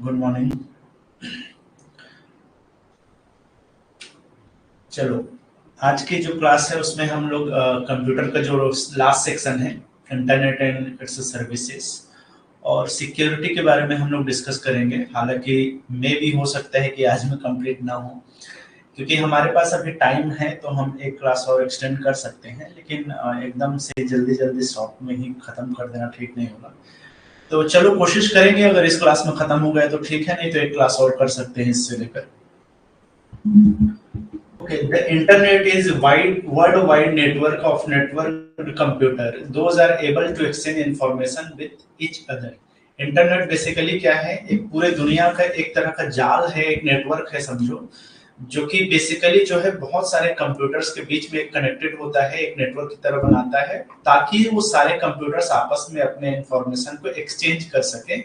Good morning. चलो, आज की जो क्लास है उसमें हम लोग कंप्यूटर का जो लास्ट सेक्शन है, इंटरनेट एंड इट्स सर्विसेज और सिक्योरिटी के बारे में हम लोग डिस्कस करेंगे। हालांकि मे भी हो सकता है कि आज में कंप्लीट ना हो, क्योंकि हमारे पास अभी टाइम है तो हम एक क्लास और एक्सटेंड कर सकते हैं, लेकिन एकदम से जल्दी जल्दी शॉर्ट में ही खत्म कर देना ठीक नहीं होगा। तो चलो कोशिश करेंगे, अगर इस क्लास में खत्म हो गया तो ठीक है, नहीं तो एक क्लास और कर सकते हैं इससे लेकर। Okay, the internet is worldwide network of networked computer. Those are able to exchange information with each other. Internet basically क्या है? एक पूरे दुनिया का एक तरह का जाल है, एक नेटवर्क है समझो, जो कि बेसिकली जो है बहुत सारे कंप्यूटर्स के बीच में कनेक्टेड होता है, एक नेटवर्क की तरह बनाता है, ताकि वो सारे कंप्यूटर्स आपस में अपने इंफॉर्मेशन को एक्सचेंज कर सके,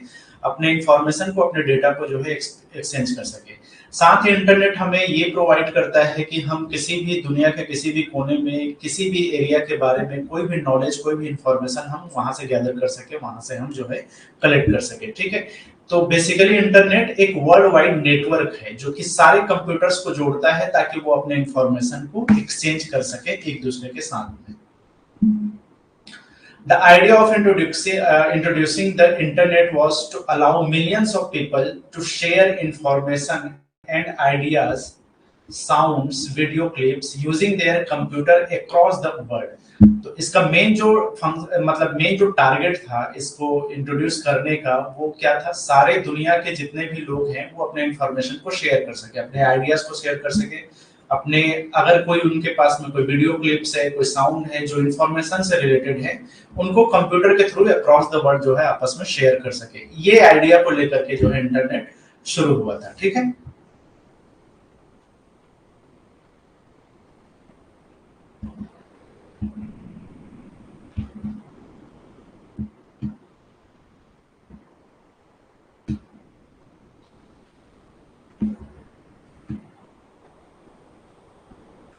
अपने इंफॉर्मेशन को, अपने डेटा को जो है एक्सचेंज कर सके। साथ ही इंटरनेट हमें ये प्रोवाइड करता है कि हम किसी भी दुनिया के किसी भी कोने में, किसी भी एरिया के बारे में कोई भी नॉलेज, कोई भी इंफॉर्मेशन हम वहां से गैदर कर सके, वहां से हम जो है कलेक्ट कर सके। ठीक है, तो बेसिकली इंटरनेट एक वर्ल्ड वाइड नेटवर्क है जो कि सारे कंप्यूटर्स को जोड़ता है ताकि वो अपने इंफॉर्मेशन को एक्सचेंज कर सके एक दूसरे के साथ में। The idea of introducing the internet was to allow millions of people to share information and ideas, sounds, video clips using their computer across the world. तो इसका मेन जो मेन जो टारगेट था इसको इंट्रोड्यूस करने का, वो क्या था? सारे दुनिया के जितने भी लोग हैं वो अपने इंफॉर्मेशन को शेयर कर सके, अपने आइडियाज को शेयर कर सके, अपने अगर कोई उनके पास में कोई वीडियो क्लिप्स है, कोई साउंड है जो इंफॉर्मेशन से रिलेटेड है, उनको कंप्यूटर के थ्रू अक्रॉस द वर्ल्ड जो है आपस में शेयर कर सके। ये आइडिया को लेकर के जो है इंटरनेट शुरू हुआ था। ठीक है,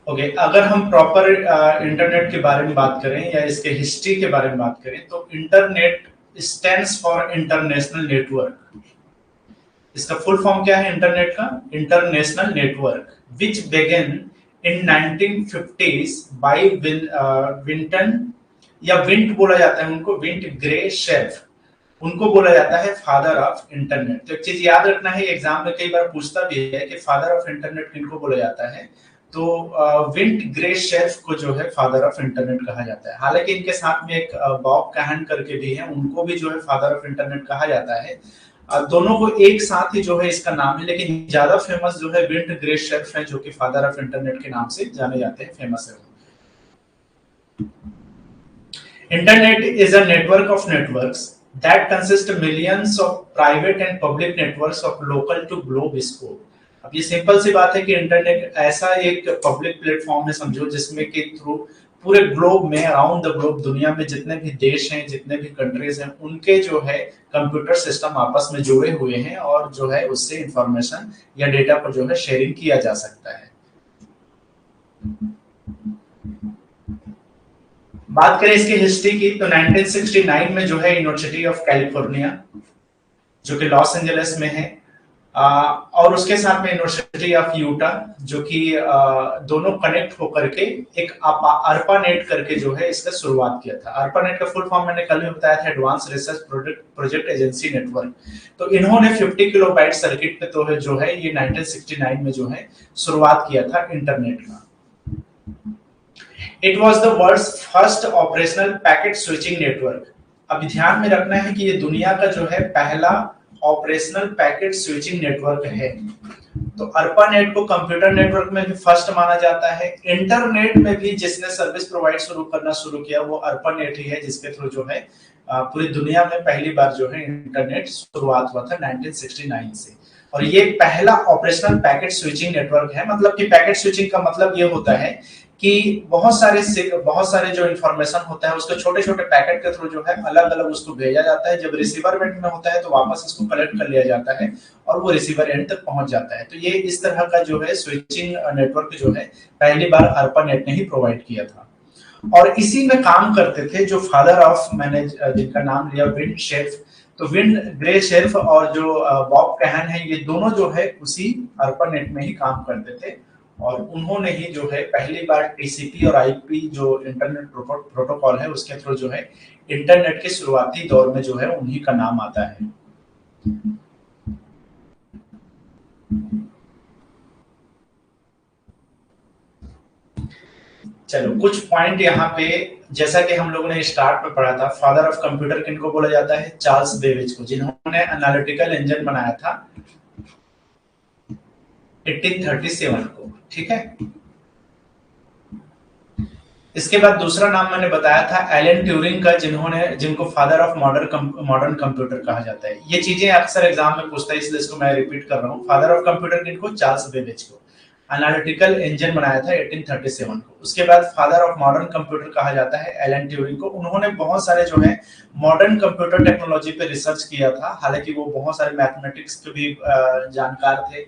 ओके अगर हम प्रॉपर इंटरनेट के बारे में बात करें या इसके हिस्ट्री के बारे में बात करें, तो internet stands for international network. इसका फुल फॉर्म क्या है इंटरनेट का? इंटरनेशनल नेटवर्क, विच बिगन इन 1950s बाय विंटन, या विंट बोला जाता है उनको, विंट ग्रे शेफ, उनको बोला जाता है फादर ऑफ इंटरनेट। तो एक चीज याद रखना है, एग्जाम में कई बार पूछता भी है कि फादर ऑफ इंटरनेट किनको बोला जाता है, तो विंट ग्रे शेफ को जो है फादर ऑफ इंटरनेट कहा जाता है। हालांकि इनके साथ में एक बॉब काहन करके भी है, उनको भी जो है फादर ऑफ इंटरनेट कहा जाता है। दोनों को एक साथ ही जो है इसका नाम है, लेकिन ज्यादा फेमस जो है विंट ग्रे शेफ है, जो कि फादर ऑफ इंटरनेट के नाम से जाने जाते हैं, फेमस है। Internet is a network of networks that consist millions of private and public networks of local to globe scope. अब ये सिंपल सी बात है कि इंटरनेट ऐसा एक पब्लिक प्लेटफॉर्म है समझो, जिसमें के थ्रू पूरे ग्लोब में, अराउंड द ग्लोब, दुनिया में जितने भी देश हैं, जितने भी कंट्रीज हैं, उनके जो है कंप्यूटर सिस्टम आपस में जुड़े हुए हैं और जो है उससे इंफॉर्मेशन या डेटा को जो है शेयरिंग किया जा सकता है। बात करें इसकी हिस्ट्री की, तो 1969 में जो है यूनिवर्सिटी ऑफ कैलिफोर्निया, जो कि लॉस एंजलिस में है, और उसके साथ में यूनिवर्सिटी ऑफ यूटा, जो कि दोनों कनेक्ट होकर के एक ARPANET करके जो है इसका शुरुआत किया था। ARPANET का फुल फॉर्म मैंने कल भी बताया था, advance research project agency network. तो इन्होंने 50 किलोबाइट सर्किट पे तो है जो है ये 1969 में जो है शुरुआत किया था इंटरनेट का। It was the world's first operational packet switching network. अब ध्यान में रखना है कि ये दुनिया का जो है पहला ऑपरेशनल पैकेट स्विचिंग नेटवर्क है। तो ARPANET को कंप्यूटर नेटवर्क में भी फर्स्ट माना जाता है। इंटरनेट में भी जिसने सर्विस प्रोवाइड करना शुरू किया वो ARPANET ही है, जिसके थ्रू जो है पूरी दुनिया में पहली बार जो है इंटरनेट शुरुआत हुआ था 1969 से। और ये पहला ऑपरेशनल पैकेट स्विचिंग नेटवर्क है। मतलब कि पैकेट स्विचिंग का मतलब ये होता है कि बहुत सारे जो इंफॉर्मेशन होता है उसको छोटे छोटे पैकेट के थ्रू जो है अलग अलग उसको भेजा जाता है। जब रिसीवर एंड में होता है तो वापस इसको कलेक्ट कर लिया जाता है और वो रिसीवर एंड तक पहुंच जाता है। तो ये इस तरह का जो है स्विचिंग नेटवर्क जो है पहली बार ARPANET ने ही प्रोवाइड किया था। और इसी में काम करते थे जो फादर ऑफ, मैंने जिनका नाम लिया विंट शेफ, तो विन ग्रे शेर्फ और जो बॉब कैहन है, ये दोनों जो है उसी ARPANET में ही काम करते थे, और उन्होंने ही जो है पहली बार टीसीपी और आईपी जो इंटरनेट प्रोटोकॉल है उसके थ्रू जो है इंटरनेट के शुरुआती दौर में जो है उन्हीं का नाम आता है। चलो कुछ पॉइंट यहाँ पे, जैसा कि हम लोगों ने स्टार्ट में पढ़ा था, फादर ऑफ कंप्यूटर किनको बोला जाता है? चार्ल्स बेबेज को, जिन्होंने एनालिटिकल इंजन बनाया था 1837 को, ठीक है। इसके बाद दूसरा नाम मैंने बताया था एलन ट्यूरिंग का, जिनको फादर ऑफ मॉडर्न कंप्यूटर कहा जाता है। ये चीजें अक्सर एग्जाम में पूछता है, इसलिए इसको मैं रिपीट कर रहा हूँ। फादर ऑफ कंप्यूटर किनको? चार्ल्स बेबेज को। एनालिटिकल इंजन बनाया था 1837 को। उसके बाद फादर ऑफ मॉडर्न कंप्यूटर कहा जाता है एलन ट्यूरिंग को। उन्होंने बहुत सारे जो है मॉडर्न कंप्यूटर टेक्नोलॉजी पे रिसर्च किया था। हालांकि वो बहुत सारे मैथमेटिक्स के भी जानकार थे,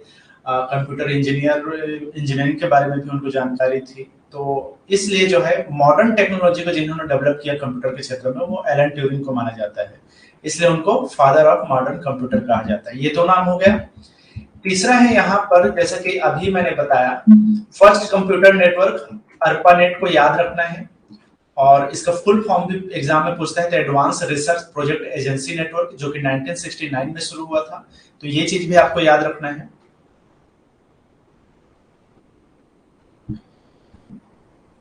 कंप्यूटर इंजीनियरिंग के बारे में भी उनको जानकारी थी। तो इसलिए जो है मॉडर्न टेक्नोलॉजी को जिन्होंने डेवलप किया कंप्यूटर के क्षेत्र में, वो एलन ट्यूरिंग को माना जाता है, इसलिए उनको फादर ऑफ मॉडर्न कंप्यूटर कहा जाता है। ये तो नाम हो गया। तीसरा है यहाँ पर, जैसा कि अभी मैंने बताया, फर्स्ट कंप्यूटर नेटवर्क ARPANET को याद रखना है, और इसका फुल फॉर्म भी एग्जाम में पूछता है, तो advance research project agency network, जो कि 1969 में शुरू हुआ था। तो ये चीज भी आपको याद रखना है।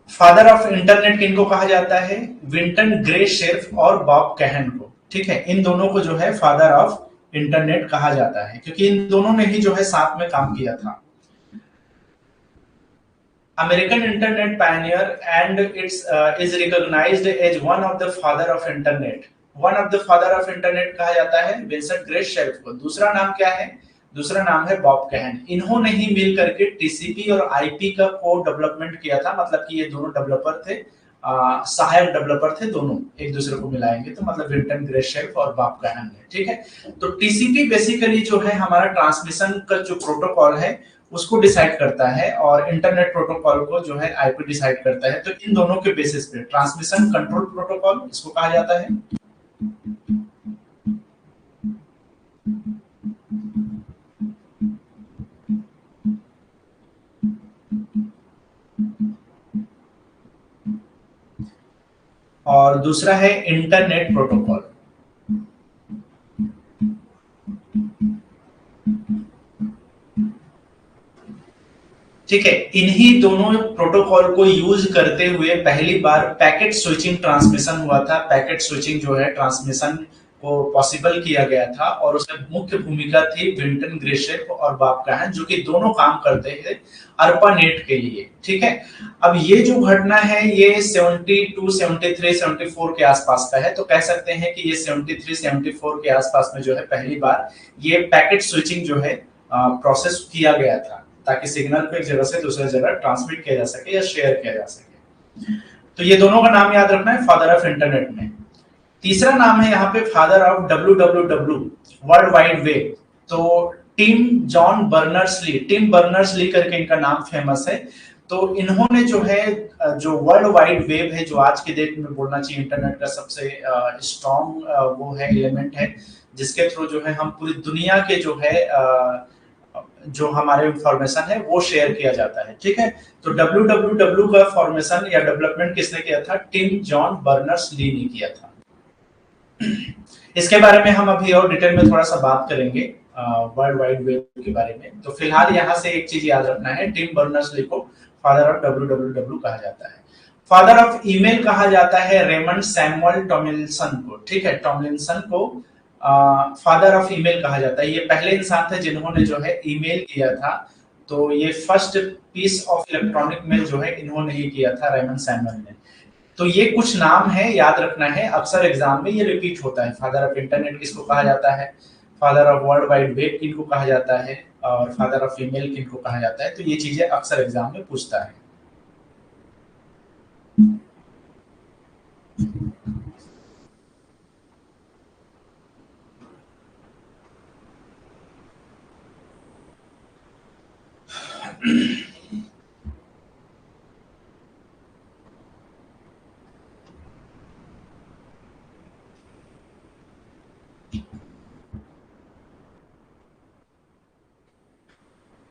फादर ऑफ इंटरनेट किनको कहा जाता है? विंटन ग्रे शेर्फ और बॉब कैहन को, ठीक है। इन दोनों को जो है फादर ऑफ इंटरनेट कहा जाता है, क्योंकि इन दोनों ने ही जो है साथ में काम किया था। American internet pioneer and it's is recognised as one of the father of internet. One of the father of internet कहा जाता है विंसेंट ग्रे शेर्फ को। दूसरा नाम क्या है? दूसरा नाम है बॉब कैहन। इन्होंने ही मिल करके टीसीपी और आईपी का कोड डेवलपमेंट किया था। मतलब कि ये दोनों डेवलपर थे, सहायक डेवलपर थे दोनों, एक दूसरे को मिलाएंगे तो मतलब विंटन ग्रे शेर्फ और बॉब कैहन है, ठीक है। तो टीसीपी बेसिकली जो है हमारा ट्रांसमिशन का जो प्रोटोकॉल है उसको डिसाइड करता है, और इंटरनेट प्रोटोकॉल को जो है आईपी डिसाइड करता है। तो इन दोनों के बेसिस पे ट्रांसमिशन कंट्रोल प्रोटोकॉल इसको कहा जाता है। और दूसरा है इंटरनेट प्रोटोकॉल। ठीक है, इन्हीं दोनों प्रोटोकॉल को यूज करते हुए पहली बार पैकेट स्विचिंग ट्रांसमिशन हुआ था। पैकेट स्विचिंग जो है ट्रांसमिशन को पॉसिबल किया गया था, और उसमें मुख्य भूमिका थी विंटन ग्रे शेर्फ और बॉब कैहन, जो कि दोनों काम करते थे ARPANET के लिए, ठीक है। अब ये जो घटना है ये 72, 73, 74 के आसपास का है। तो कह सकते हैं कि ये 73, 74 के आसपास में जो है पहली बार ये पैकेट स्विचिंग जो है प्रोसेस किया गया था, ताकि सिग्नल को एक जगह से दूसरी जगह ट्रांसमिट किया जा सके या शेयर किया जा सके। तो ये दोनों का नाम याद रखना है फादर ऑफ इंटरनेट में। तीसरा नाम है यहाँ पे father of WWW, world wide web. तो Tim John Berners Lee, Tim Berners Lee करके इनका नाम फेमस है। तो इन्होंने जो है जो वर्ल्ड वाइड वेब है, जो आज के डेट में बोलना चाहिए इंटरनेट का सबसे स्ट्रॉन्ग वो है, एलिमेंट है, जिसके थ्रू जो है हम पूरी दुनिया के जो है जो हमारे इंफॉर्मेशन है वो शेयर किया जाता है, ठीक है। तो WWW का फॉर्मेशन या डेवलपमेंट किसने किया था? टिम जॉन बर्नर्स ली ने किया था। इसके बारे में हम अभी और डिटेल में थोड़ा सा बात करेंगे वर्ल्ड वाइड वेब के बारे में। तो फिलहाल यहाँ से एक चीज याद रखना है, टिम बर्नर्स ली को फादर ऑफ WWW कहा जाता है। फादर ऑफ ईमेल कहा जाता है रेमंड सैमुअल टॉमलिंसन को, ठीक है। टॉमलिंसन को फादर ऑफ ईमेल कहा जाता है। ये पहले इंसान थे जिन्होंने जो है ईमेल किया था। तो ये first piece of electronic mail जो है इन्होंने ही किया था, रेमंड सैमुअल ने। तो ये कुछ नाम है, याद रखना है, अक्सर एग्जाम में ये रिपीट होता है। फादर ऑफ इंटरनेट किसको कहा जाता है, father of world wide web किनको कहा जाता है, और फादर ऑफ ईमेल किनको कहा जाता है। तो ये चीजें अक्सर एग्जाम में पूछता है।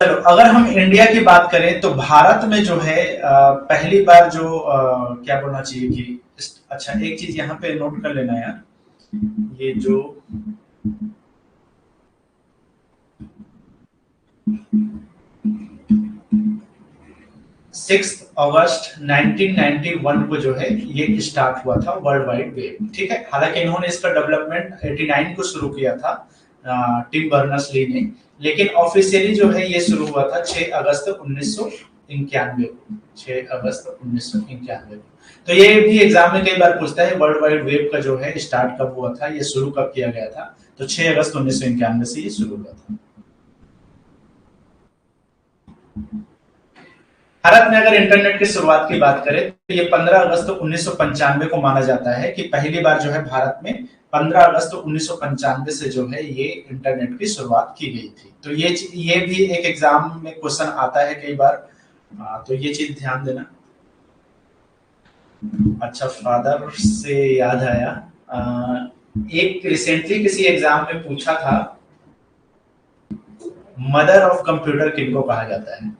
चलो अगर हम इंडिया की बात करें तो भारत में जो है पहली बार जो क्या बोलना चाहिए कि अच्छा एक चीज यहाँ पे नोट कर लेना यार, ये जो 6 अगस्त 1991 को जो है ये स्टार्ट हुआ था वर्ल्ड वाइड वेब, ठीक है। हालांकि इन्होंने इसका डेवलपमेंट 89 को शुरू किया था टिम बर्नर्स ली ने, लेकिन ऑफिशियली जो है ये शुरू हुआ था 6 अगस्त 1991 को, 6 अगस्त 1991 को। तो ये भी एग्जाम में कई बार पूछता है वर्ल्ड वाइड वेब का जो है स्टार्ट कब हुआ था, ये शुरू कब किया गया था। तो 6 अगस्त 1991 से ये शुरू हुआ था। भारत में अगर इंटरनेट की शुरुआत की बात करें तो ये 15 अगस्त 1995 को माना जाता है कि पहली बार जो है भारत में 15 अगस्त 1995 से जो है ये इंटरनेट की शुरुआत की गई थी। तो ये भी एक एग्जाम में क्वेश्चन आता है कई बार, तो ये चीज ध्यान देना। अच्छा फादर से याद आया, एक रिसेंटली किसी एग्जाम में पूछा था मदर ऑफ कंप्यूटर किनको कहा जाता है।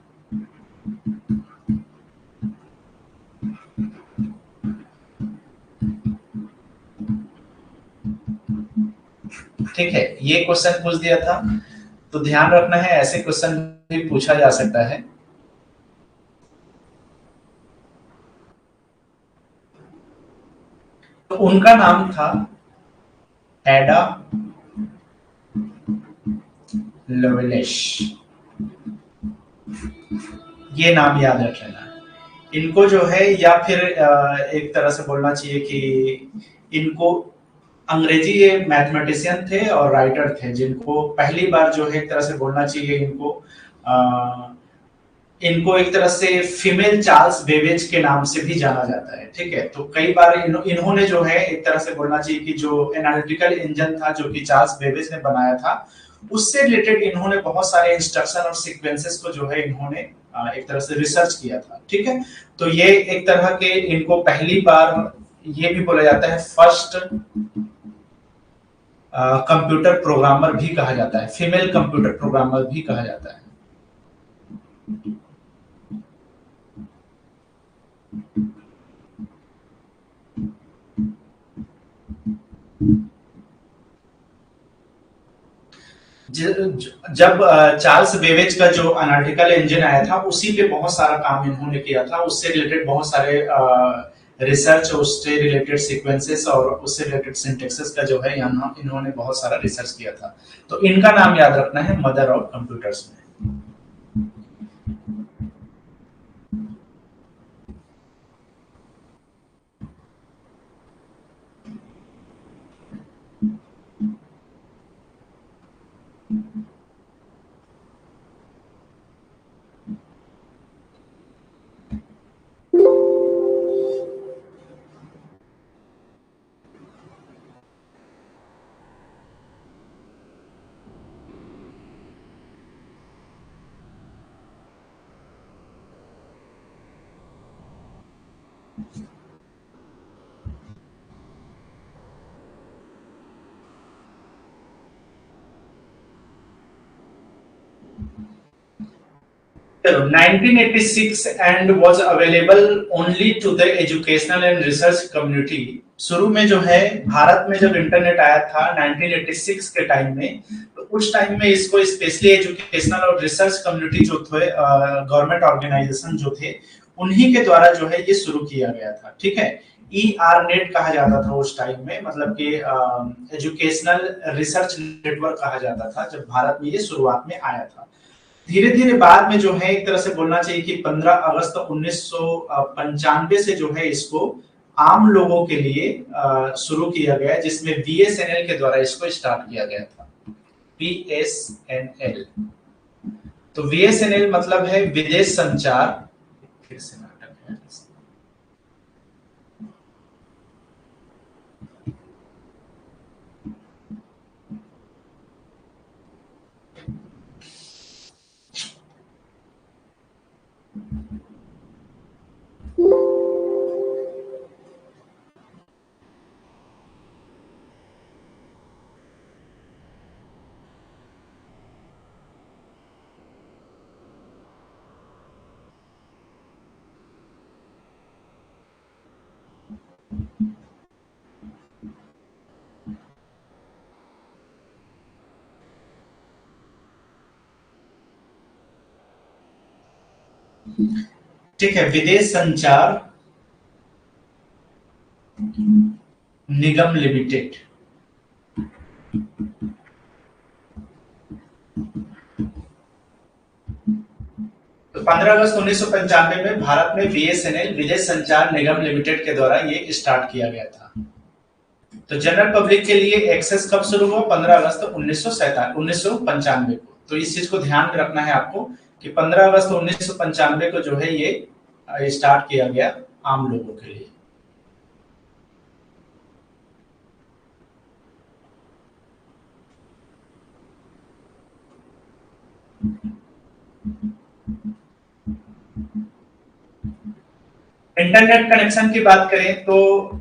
ठीक है, ये क्वेश्चन पूछ दिया था, तो ध्यान रखना है ऐसे क्वेश्चन भी पूछा जा सकता है। तो उनका नाम था एडा लवलेश, ये नाम याद रख लेना। इनको जो है या फिर एक तरह से बोलना चाहिए कि इनको अंग्रेजी ये मैथमेटिशियन थे और राइटर थे जिनको पहली बार जो है एक तरह से बोलना चाहिए इनको एक तरह से फीमेल चार्ल्स बेबेज के नाम से भी जाना जाता है, ठीक है। तो कई बार इन्होंने जो है एक तरह से बोलना चाहिए कि जो एनालिटिकल इंजन था जो कि चार्ल्स बेबेज ने बनाया था, उससे रिलेटेड इन्होंने बहुत सारे इंस्ट्रक्शन और सीक्वेंसेस को जो है इन्होंने एक तरह से रिसर्च किया था, ठीक है। तो ये एक तरह के इनको पहली बार ये भी बोला जाता है फर्स्ट कंप्यूटर प्रोग्रामर भी कहा जाता है, फीमेल कंप्यूटर प्रोग्रामर भी कहा जाता है। जब चार्ल्स बेबेज का जो एनालिटिकल इंजन आया था उसी पे बहुत सारा काम इन्होंने किया था, उससे रिलेटेड बहुत सारे रिसर्च, उससे रिलेटेड सीक्वेंसेस और उससे रिलेटेड सिंटेक्सेस का जो है यहाँ इन्होंने बहुत सारा रिसर्च किया था। तो इनका नाम याद रखना है मदर ऑफ कंप्यूटर्स में। चलो 1986 and was available only to the educational and research community. शुरू में जो है भारत में जब इंटरनेट आया था 1986 के टाइम में, तो उस टाइम में इसको स्पेशली एजुकेशनल और रिसर्च कम्युनिटी जो थे, गवर्नमेंट ऑर्गेनाइजेशन जो थे, उन्हीं के द्वारा जो है ये शुरू किया गया था, ठीक है। ई आर नेट कहा जाता था उस टाइम में, मतलब कि एजुकेशनल रिसर्च नेटवर्क कहा जाता था जब भारत में ये शुरुआत में आया था। धीरे धीरे बाद में जो है एक तरह से बोलना चाहिए कि 15 अगस्त 1995 से जो है इसको आम लोगों के लिए शुरू किया गया, जिसमें बीएसएनएल के द्वारा इसको स्टार्ट किया गया था। बीएसएनएल, तो बीएसएनएल मतलब है विदेश संचार, फिर से नाटक है। ठीक है, विदेश संचार निगम लिमिटेड। तो 15 अगस्त 1995 में भारत में बीएसएनएल विदेश संचार निगम लिमिटेड के द्वारा ये स्टार्ट किया गया था। तो जनरल पब्लिक के लिए एक्सेस कब शुरू हुआ? 15 अगस्त 1995 को। तो इस चीज को ध्यान में रखना है आपको कि 15 अगस्त 1995 को जो है ये स्टार्ट किया गया आम लोगों के लिए। इंटरनेट कनेक्शन की बात करें तो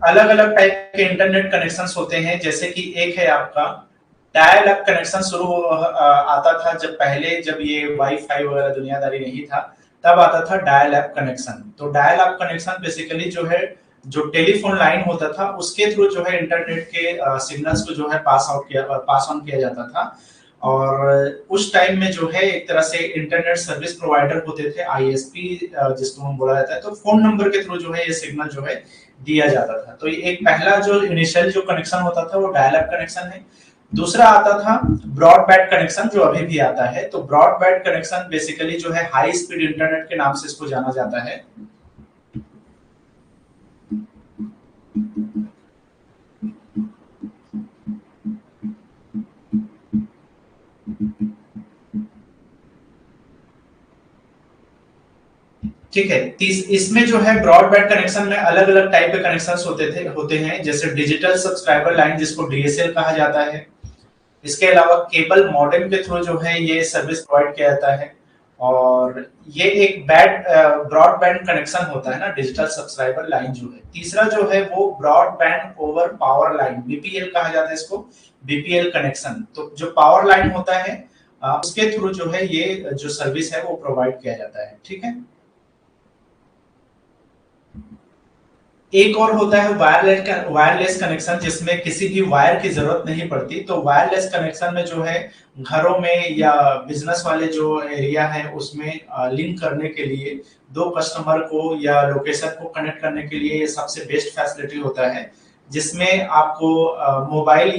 अलग अलग टाइप के इंटरनेट कनेक्शन होते हैं। जैसे कि एक है आपका डायल अप कनेक्शन शुरू आता था जब पहले, जब ये वाईफाई वगैरह दुनियादारी नहीं था, तब आता था डायल अप कनेक्शन। तो डायल अप कनेक्शन बेसिकली जो है, जो टेलीफोन लाइन होता था उसके थ्रू जो है इंटरनेट के सिग्नल्स को जो है पास ऑन किया जाता था। और उस टाइम में जो है एक तरह से इंटरनेट सर्विस प्रोवाइडर होते थे, आईएसपी जिसको हम बोला जाता है। तो फोन नंबर के थ्रू जो है ये सिग्नल जो है दिया जाता था। तो ये एक पहला जो इनिशियल जो कनेक्शन होता था वो डायल अप कनेक्शन है। दूसरा आता था ब्रॉडबैंड कनेक्शन, जो अभी भी आता है। तो ब्रॉडबैंड कनेक्शन बेसिकली जो है हाई स्पीड इंटरनेट के नाम से इसको जाना जाता है। ठीक है, इसमें जो है ब्रॉडबैंड कनेक्शन में अलग अलग टाइप के कनेक्शन होते हैं, जैसे डिजिटल सब्सक्राइबर लाइन जिसको डीएसएल कहा जाता है। इसके अलावा केबल मॉडेम के थ्रू जो है ये सर्विस प्रोवाइड किया जाता है। और ये एक ब्रॉडबैंड कनेक्शन होता है ना, डिजिटल सब्सक्राइबर लाइन जो है। तीसरा जो है वो broadband over power line, BPL कहा जाता है इसको, बीपीएल कनेक्शन। तो जो पावर लाइन होता है उसके थ्रू जो है ये जो सर्विस है वो प्रोवाइड किया जाता है। ठीक है, एक और होता है वायरलेस कनेक्शन, जिसमें किसी भी वायर की जरूरत नहीं पड़ती। तो वायरलेस कनेक्शन में जो है घरों में या बिजनेस वाले जो एरिया है उसमें लिंक करने के लिए, दो कस्टमर को या लोकेशन को कनेक्ट करने के लिए ये सबसे बेस्ट फैसिलिटी होता है। जिसमें आपको मोबाइल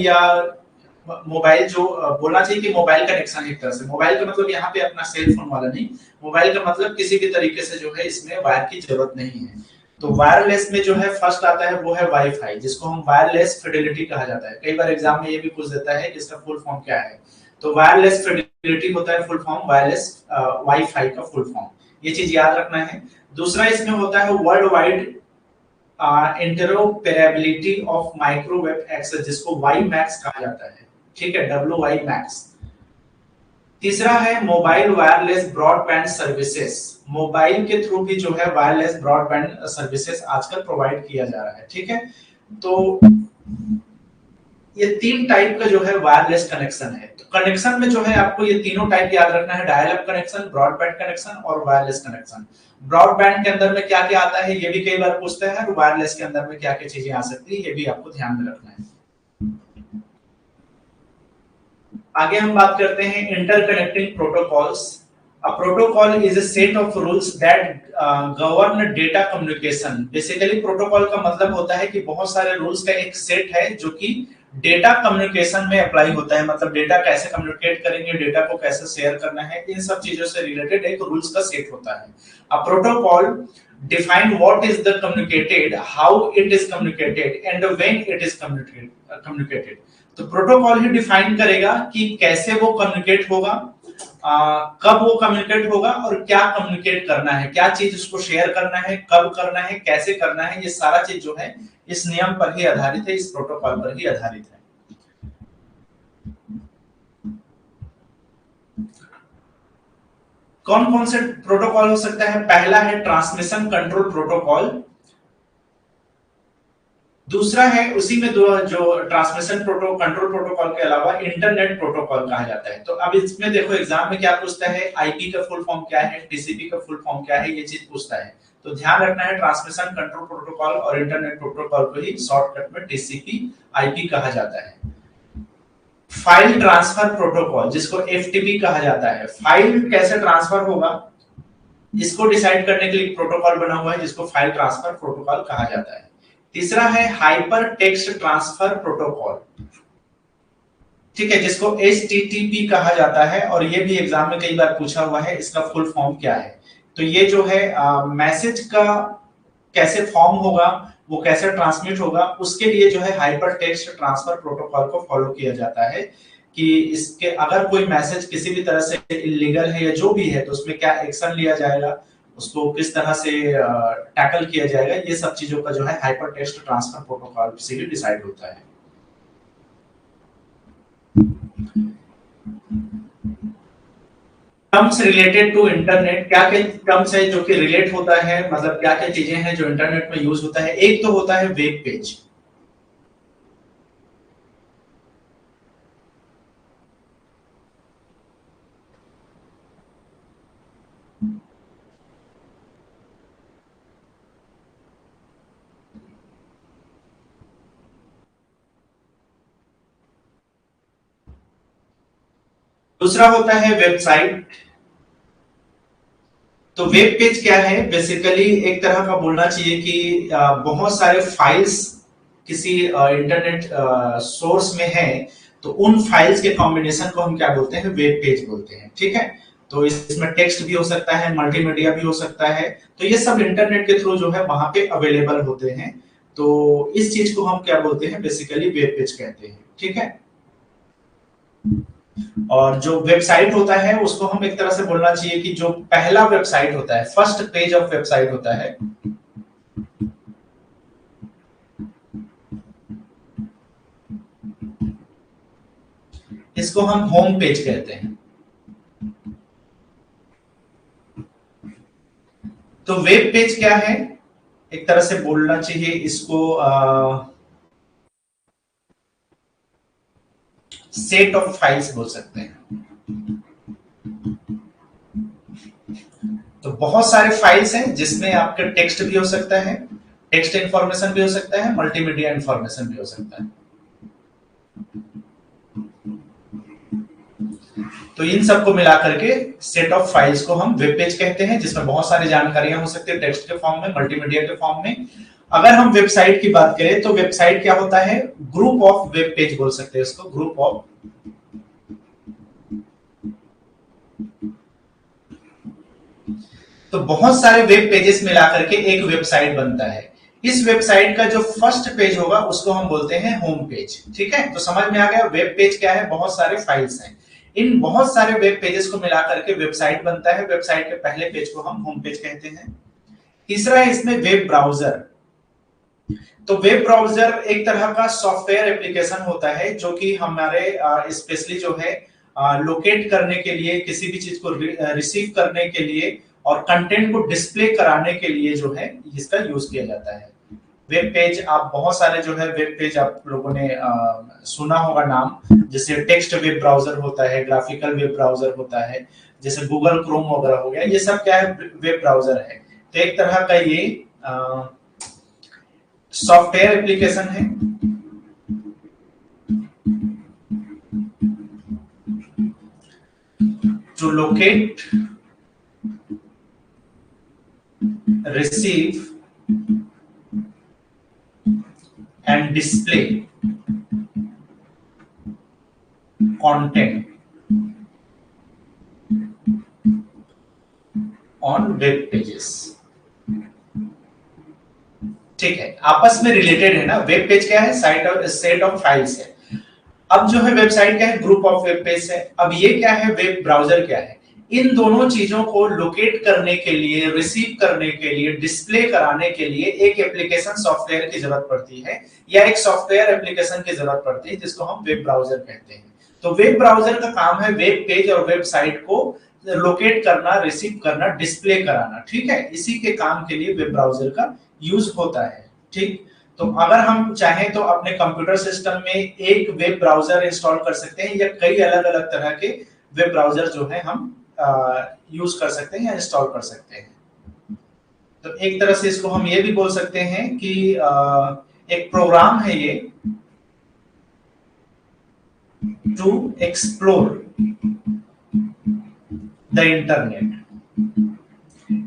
जो बोलना चाहिए कि मोबाइल कनेक्शन, एक तरह से मोबाइल का मतलब यहाँ पे अपना सेल फोन वाला नहीं, मोबाइल का मतलब किसी भी तरीके से जो है इसमें वायर की जरूरत नहीं है। तो वायरलेस में जो है फर्स्ट आता है वो है वाईफाई, जिसको हम वायरलेस फिडेलिटी कहा जाता है। कई बार एग्जाम में ये भी पूछ देता है इसका फुल फॉर्म क्या है। तो वायरलेस फिडेलिटी होता है फुल फॉर्म, वायरलेस वाईफाई का फुल फॉर्म, ये चीज याद रखना है। दूसरा इसमें होता है world wide interoperability of microwave access, जिसको वाई मैक्स कहा जाता है। ठीक है, WiMAX। तीसरा है mobile wireless broadband services, mobile के थ्रू भी जो है वायरलेस ब्रॉडबैंड सर्विसेज आजकल प्रोवाइड किया जा रहा है। ठीक है, तो ये तीन टाइप का जो है वायरलेस कनेक्शन है। तो कनेक्शन में जो है आपको ये तीनों टाइप याद रखना है, dial up connection, broadband connection और वायरलेस कनेक्शन। ब्रॉडबैंड के अंदर में क्या क्या आता है ये भी कई बार पूछते हैं, और वायरलेस के अंदर में क्या क्या चीजें आ सकती है ये भी आपको ध्यान में रखना है। आगे हम बात करते हैं interconnecting protocols. A protocol is a set of rules that govern data communication। Basically protocol का मतलब होता है कि बहुत सारे रूल्स का एक सेट है जो कि डेटा कम्युनिकेशन में अप्लाई होता है। मतलब डेटा कैसे कम्युनिकेट करेंगे, डेटा को कैसे शेयर करना है, इन सब चीजों से रिलेटेड एक रूल्स का सेट होता है। A protocol define what is the communicated, how it is communicated and when it is communicated। तो प्रोटोकॉल ही डिफाइन करेगा कि कैसे वो कम्युनिकेट होगा, कब वो कम्युनिकेट होगा और क्या कम्युनिकेट करना है, क्या चीज उसको शेयर करना है, कब करना है, कैसे करना है। ये सारा चीज जो है इस नियम पर ही आधारित है, इस प्रोटोकॉल पर ही आधारित है। कौन कौन से प्रोटोकॉल हो सकता है? पहला है ट्रांसमिशन कंट्रोल प्रोटोकॉल। दूसरा है उसी में जो ट्रांसमिशन कंट्रोल प्रोटोकॉल के अलावा इंटरनेट प्रोटोकॉल कहा जाता है। तो अब इसमें देखो एग्जाम में क्या पूछता है, आईपी का फुल फॉर्म क्या है, टीसीपी का फुल फॉर्म क्या है, ये चीज पूछता है। तो ध्यान रखना है ट्रांसमिशन कंट्रोल प्रोटोकॉल और इंटरनेट प्रोटोकॉल को ही शॉर्टकट में टीसीपी आईपी कहा जाता है। फाइल ट्रांसफर प्रोटोकॉल जिसको एफटीपी कहा जाता है। फाइल कैसे ट्रांसफर होगा, इसको डिसाइड करने के लिए एक प्रोटोकॉल बना हुआ है जिसको फाइल ट्रांसफर प्रोटोकॉल कहा जाता है। तीसरा है हाइपर टेक्स्ट ट्रांसफर प्रोटोकॉल, ठीक है, जिसको HTTP कहा जाता है, और ये भी एग्जाम में कई बार पूछा हुआ है इसका फुल फॉर्म क्या है। तो ये जो है मैसेज का कैसे फॉर्म होगा, वो कैसे ट्रांसमिट होगा, उसके लिए जो है हाइपर टेक्स्ट ट्रांसफर प्रोटोकॉल को फॉलो किया जाता है कि इसके अगर कोई मैसेज किसी भी तरह से इलीगल है या जो भी है तो उसमें क्या एक्शन लिया जाएगा, उसको किस तरह से टैकल किया जाएगा, ये सब चीजों का जो है हाइपर टेक्स्ट ट्रांसफर प्रोटोकॉल से ही डिसाइड होता है। टर्म्स रिलेटेड टू इंटरनेट, क्या क्या टर्म्स है जो कि रिलेट होता है, मतलब क्या क्या चीजें हैं जो इंटरनेट में यूज होता है। एक तो होता है वेब पेज, दूसरा होता है वेबसाइट। तो वेब पेज क्या है, बेसिकली एक तरह का बोलना चाहिए कि बहुत सारे फाइल्स किसी इंटरनेट सोर्स में है, तो उन फाइल्स के कॉम्बिनेशन को हम क्या बोलते हैं, वेब पेज बोलते हैं, ठीक है। तो इसमें टेक्स्ट भी हो सकता है, मल्टीमीडिया भी हो सकता है, तो ये सब इंटरनेट के थ्रू जो है वहां पे अवेलेबल होते हैं। तो इस चीज को हम क्या बोलते हैं, बेसिकली वेब पेज कहते हैं, ठीक है। और जो वेबसाइट होता है उसको हम एक तरह से बोलना चाहिए कि जो पहला वेबसाइट होता है, फर्स्ट पेज ऑफ वेबसाइट होता है, इसको हम होम पेज कहते हैं। तो वेब पेज क्या है, एक तरह से बोलना चाहिए इसको सेट ऑफ फाइल्स बोल सकते हैं। तो बहुत सारे फाइल्स हैं जिसमें आपका टेक्स्ट भी हो सकता है, टेक्स्ट इंफॉर्मेशन भी हो सकता है, मल्टीमीडिया इंफॉर्मेशन भी हो सकता है। तो इन सबको मिलाकर के सेट ऑफ फाइल्स को हम वेब पेज कहते हैं, जिसमें बहुत सारी जानकारियां हो सकती है टेक्स्ट के फॉर्म में, मल्टीमीडिया के फॉर्म में। अगर हम वेबसाइट की बात करें तो वेबसाइट क्या होता है, ग्रुप ऑफ वेब पेज बोल सकते हैं इसको, ग्रुप ऑफ। तो बहुत सारे वेब पेजेस मिलाकर के एक वेबसाइट बनता है। इस वेबसाइट का जो फर्स्ट पेज होगा उसको हम बोलते हैं होम पेज, ठीक है। तो समझ में आ गया वेब पेज क्या है, बहुत सारे फाइल्स हैं, इन बहुत सारे वेब पेजेस को मिलाकर के वेबसाइट बनता है। वेबसाइट के पहले पेज को हम होम पेज कहते हैं। तीसरा है इसमें वेब ब्राउजर। तो वेब ब्राउजर एक तरह का सॉफ्टवेयर एप्लीकेशन होता है जो कि हमारे स्पेशली जो है लोकेट करने के लिए, किसी भी चीज को रिसीव करने के लिए और कंटेंट को डिस्प्ले कराने के लिए जो है इसका यूज किया जाता है। वेब पेज, आप बहुत सारे जो है वेब पेज आप लोगों ने सुना होगा नाम, जैसे टेक्स्ट वेब ब्राउजर होता है, ग्राफिकल वेब ब्राउजर होता है, जैसे गूगल क्रोम वगैरह हो गया, ये सब क्या है, वेब ब्राउजर है। तो एक तरह का ये सॉफ्टवेयर एप्लीकेशन है to locate, receive and display content on web pages। ठीक है, आपस में रिलेटेड है ना। वेब पेज क्या है, साइट और सेट ऑफ फाइल्स है। अब जो है वेबसाइट क्या है, ग्रुप ऑफ वेब पेज है। अब ये क्या है, वेब ब्राउजर क्या है। इन दोनों चीजों को लोकेट करने के लिए, रिसीव करने के लिए, डिस्प्ले कराने के लिए एक एप्लीकेशन सॉफ्टवेयर की जरूरत पड़ती है, या एक सॉफ्टवेयर एप्लीकेशन की जरूरत पड़ती है, जिसको हम वेब ब्राउजर कहते हैं। तो वेब ब्राउजर का काम है वेब पेज और वेबसाइट को लोकेट करना, रिसीव करना, डिस्प्ले कराना, ठीक है। इसी के काम के लिए वेब ब्राउजर का यूज होता है, ठीक। तो अगर हम चाहें तो अपने कंप्यूटर सिस्टम में एक वेब ब्राउजर इंस्टॉल कर सकते हैं, या कई अलग अलग तरह के वेब ब्राउजर जो है हम यूज कर सकते हैं या इंस्टॉल कर सकते हैं। तो एक तरह से इसको हम ये भी बोल सकते हैं कि एक प्रोग्राम है ये to explore the internet.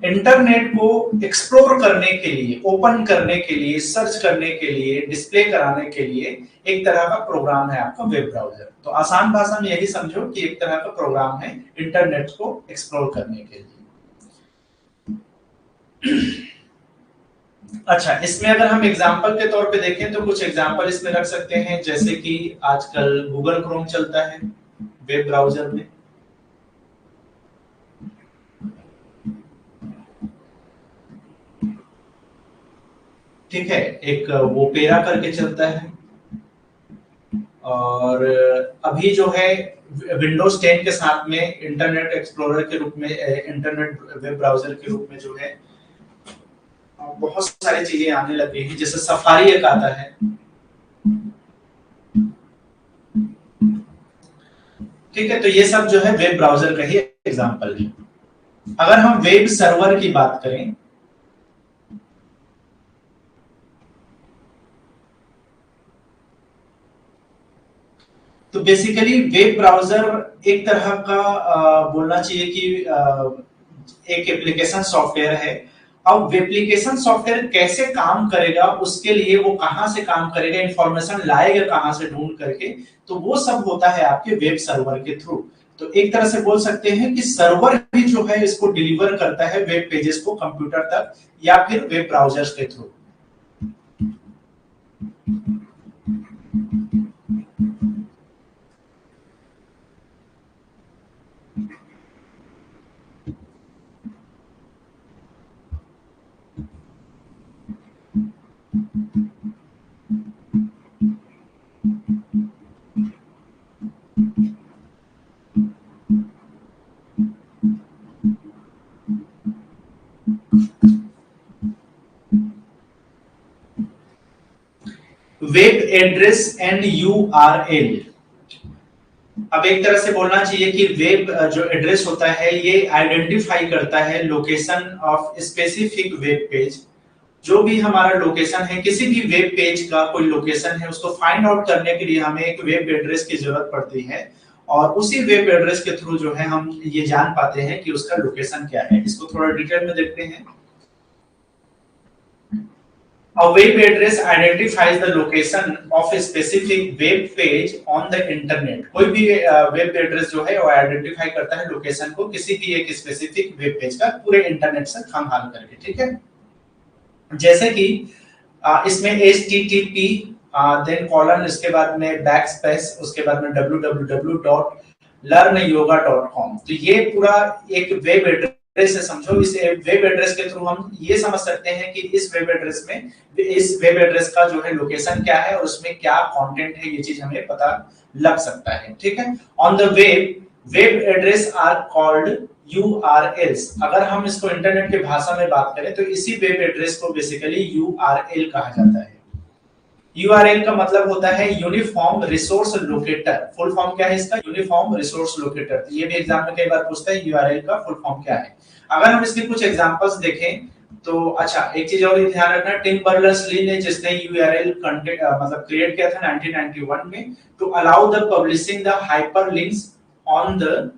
Internet को एक्सप्लोर करने के लिए, ओपन करने के लिए, सर्च करने के लिए, डिस्प्ले कराने के लिए एक तरह का प्रोग्राम है आपका वेब ब्राउजर। तो आसान भाषा में यही समझो कि एक तरह का प्रोग्राम है इंटरनेट को एक्सप्लोर करने के लिए। अच्छा, इसमें अगर हम एग्जांपल के तौर पे देखें तो कुछ एग्जांपल इसमें रख सकते हैं, जैसे कि आजकल गूगल क्रोम चलता है वेब ब्राउजर में, ठीक है, एक वोपेरा करके चलता है, और अभी जो है विंडोज 10 के साथ में इंटरनेट एक्सप्लोरर के रूप में, इंटरनेट वेब ब्राउजर के रूप में जो है बहुत सारी चीजें आने लग गई हैं, जैसे सफारी एक आता है, ठीक है। तो ये सब जो है वेब ब्राउजर का ही एग्जांपल है। अगर हम वेब सर्वर की बात करें तो बेसिकली वेब ब्राउजर एक तरह का बोलना चाहिए कि एक एप्लीकेशन सॉफ्टवेयर है। अब एप्लीकेशन सॉफ्टवेयर कैसे काम करेगा, उसके लिए वो कहां से काम करेगा, इंफॉर्मेशन लाएगा कहां से ढूंढ करके, तो वो सब होता है आपके वेब सर्वर के थ्रू। तो एक तरह से बोल सकते हैं कि सर्वर ही जो है इसको डिलीवर करता है वेब पेजेस को कंप्यूटर तक, या फिर वेब ब्राउजर्स के through. Web address and URL. अब एक तरह से बोलना चाहिए कि वेब जो एड्रेस होता है ये आइडेंटिफाई करता है location of specific web page. जो भी हमारा लोकेशन है, किसी भी वेब पेज का कोई लोकेशन है, उसको फाइंड आउट करने के लिए हमें एक वेब एड्रेस की जरूरत पड़ती है, और उसी वेब एड्रेस के थ्रू जो है हम ये जान पाते हैं कि उसका लोकेशन क्या है। इसको थोड़ा डिटेल में देखते हैं। A web address identifies the location of a specific web page on the internet। कोई भी वेब एड्रेस जो है वो आइडेंटिफाई करता है लोकेशन को किसी भी एक स्पेसिफिक वेब पेज का, पूरे इंटरनेट से खामखाल करके, ठीक है। जैसे कि इसमें http देन कॉलन, इसके बाद में बैकस्पेस, उसके बाद में www.learnyoga.com। तो ये पूरा एक वेब एड्रेस से समझो। इस वेब एड्रेस के थ्रू हम ये समझ सकते हैं कि इस वेब एड्रेस में, इस वेब एड्रेस का जो है लोकेशन क्या है और उसमें क्या कंटेंट है, ये चीज हमें पता लग सकता है, ठीक है। On the web address are called URLs। अगर हम इसको इंटरनेट की भाषा में बात करें तो इसी वेब एड्रेस को बेसिकली URL कहा जाता है। URL का मतलब होता है uniform resource locator. Full form क्या है इसका? Uniform resource locator. तो ये भी एग्जाम में कई बार पूछता है URL का फुल फॉर्म क्या है। अगर हम इसके कुछ एग्जांपल्स देखें तो अच्छा, एक चीज और ध्यान रखना, टिम बर्नर्स-ली ने जिसने URL कंटेंट मतलब क्रिएट किया था 1991 में, to allow the publishing the hyperlinks on the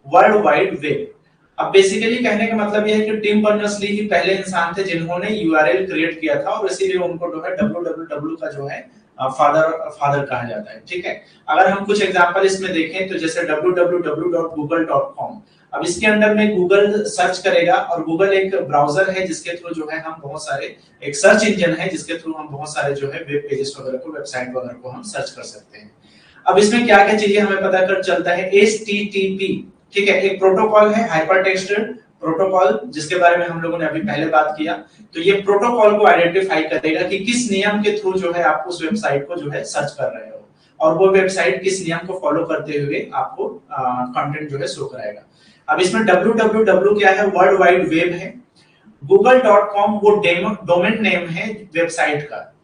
world wide web. अब बेसिकली कहने का मतलब यह है कि टिम बर्नर्स-ली ही पहले इंसान थे जिन्होंने URL क्रिएट किया था, और इसीलिए उनको जो है www का जो है फादर कहा जाता है, ठीक है। अगर हम कुछ एग्जांपल इसमें देखें तो जैसे www.google.com। अब इसके अंदर में गूगल सर्च करेगा, और गूगल एक ब्राउजर है जिसके थ्रू जो है हम बहुत सारे, एक सर्च इंजन है जिसके थ्रू हम बहुत सारे जो है वेब पेजेस वगैरह को, वेबसाइट वगैरह को हम सर्च कर सकते हैं। अब इसमें क्या क्या चीजें हमें पता कर चलता है। HTTP, ठीक है, एक प्रोटोकॉल है, हाइपरटेक्स्ट प्रोटोकॉल, जिसके बारे में हम लोगों ने अभी पहले बात किया। तो ये प्रोटोकॉल को आइडेंटिफाई करेगा कि किस नियम के थ्रू जो है आप उस वेबसाइट को जो है सर्च कर रहे हो, और वो वेबसाइट किस नियम को फॉलो करते हुए आपको कंटेंट जो है शो कराएगा। अब इसमें www क्या है? वर्ल्ड वाइड वेब है। google.com वो डोमेन नेम है वेबसाइट का।